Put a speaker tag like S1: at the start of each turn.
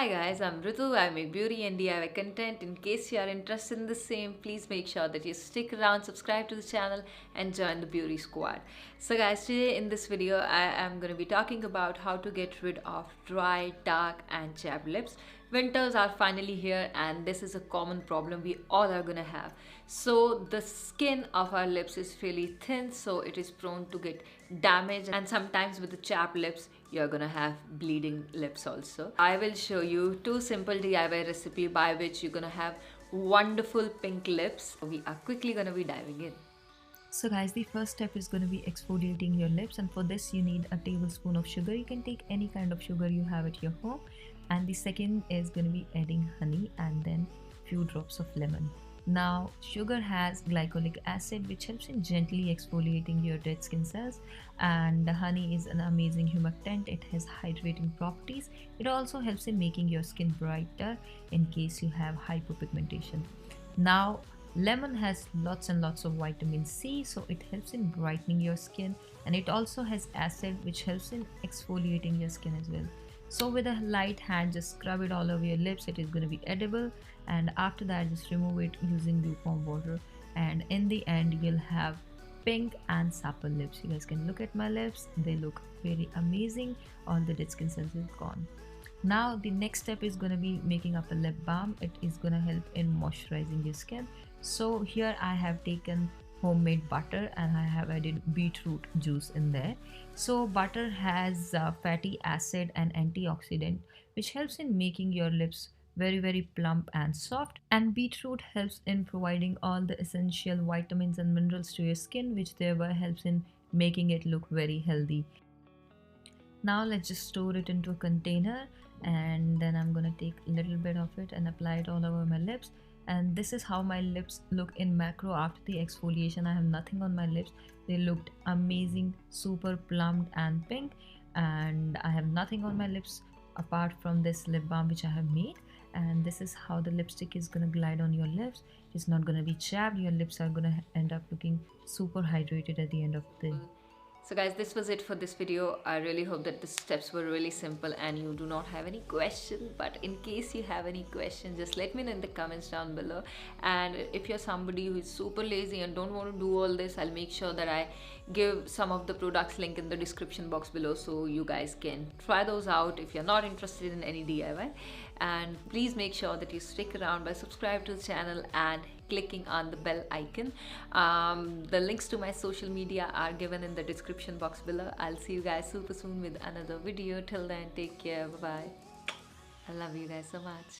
S1: Hi guys, I'm Ritu. I make beauty and DIY content. In case you are interested in the same, please make sure that you stick around, subscribe to the channel and join the beauty squad. So guys, today in this video, I am going to be talking about how to get rid of dry, dark and chapped lips. Winters are finally here and this is a common problem we all are gonna have. So the skin of our lips is fairly thin, so it is prone to get damaged, and sometimes with the chapped lips you're gonna have bleeding lips also. I will show you two simple DIY recipe by which you're gonna have wonderful pink lips. We are quickly gonna be diving in.
S2: So guys, the first step is going to be exfoliating your lips, and for this you need a tablespoon of sugar. You can take any kind of sugar you have at your home. And the second is going to be adding honey and then few drops of lemon. Now sugar has glycolic acid which helps in gently exfoliating your dead skin cells, and the honey is an amazing humectant. It has hydrating properties. It also helps in making your skin brighter in case you have hyperpigmentation. Now lemon has lots and lots of vitamin C, so it helps in brightening your skin, and it also has acid which helps in exfoliating your skin as well. So with a light hand, just scrub it all over your lips. It is going to be edible, and after that just remove it using lukewarm water, and in the end you'll have pink and supple lips. You guys can look at my lips, they look very amazing. All the dead skin cells is gone. Now the next step is going to be making up a lip balm. It is going to help in moisturizing your skin. So here I have taken homemade butter and I have added beetroot juice in there. So butter has fatty acid and antioxidant which helps in making your lips very plump and soft, and beetroot helps in providing all the essential vitamins and minerals to your skin, which thereby helps in making it look very healthy. Now let's just store it into a container, and then I'm gonna take a little bit of it and apply it all over my lips. And this is how my lips look in macro after the exfoliation. I have nothing on my lips. They looked amazing, super plumped and pink, and I have nothing on my lips apart from this lip balm which I have made. And this is how the lipstick is gonna glide on your lips. It's not gonna be chapped. Your lips are gonna end up looking super hydrated at the end of the day.
S1: So guys, this was it for this video. I really hope that the steps were really simple and you do not have any question. But in case you have any question, just let me know in the comments down below. And if you're somebody who is super lazy and don't want to do all this, I'll make sure that I give some of the products link in the description box below, so you guys can try those out if you're not interested in any DIY. And please make sure that you stick around by subscribing to the channel and clicking on the bell icon. The links to my social media are given in the description box below. I'll see you guys super soon with another video. Till then, take care. Bye bye. I love you guys so much.